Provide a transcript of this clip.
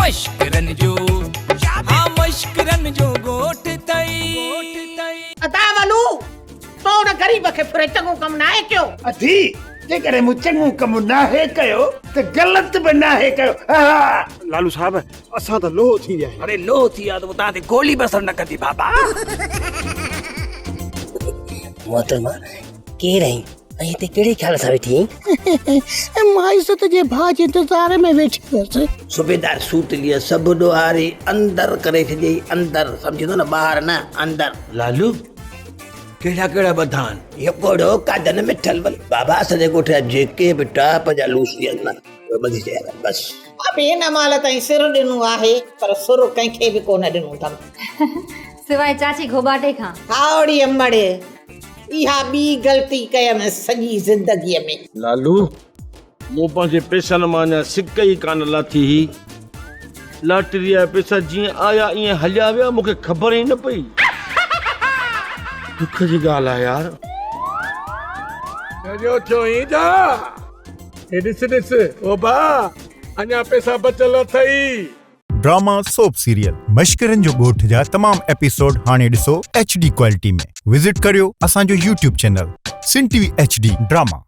मशकिरन जो हाँ मशकिरन जो गोठ तई अता ललू तो न गरीब के फिरे चङो कम ना है क्यों अथी जे करे मु चङो कम ना है कयो ते गलत भी ना है कयो लालू साहब असां त लोह थी विया अरे लो थी आ तो ता ते गोली बसर न कदी बाबा मोहतरमा के रही अहीं ते केड़े ख्याल सा वेठी माई से तुझे भाज इंतजार में बैठी बस सूबेदार सूत लिया सब दोहारी अंदर करे थे अंदर समझो ना बाहर ना अंदर लालू केड़ा केड़ा बधान ये कोड़ो कादन में ठलवल बाबा सजे कोठा जेके बेटा पजा लूसियन ना मधी जाए बस अब ये न माल ताई सिर दिनु आहे पर सुर कंखे भी कोन दिनु तम सिवाय चाची घोबाटे खां हावड़ी अम्मड़े इहा बी गलती कयम सॼी ज़िंदगीअ में लालू मो पंहिंजे पैसनि मां अञा सिक ई कान लाथी ही लॉटरी जा पैसा जीअं आया ईअं हलिया विया मूंखे ख़बर ई न पई दुख जी ॻाल्हि आहे यार सॼो थियो ई था हे ॾिस ओ बा अञा पैसा बचल अथई ड्रामा सोप सीरियल मशकिरन जो गोठ जा तमाम एपिसोड हाणे ॾिसो HD क्वालिटी में विजिट करियो असांजो YouTube चैनल SindhTVHD ड्रामा।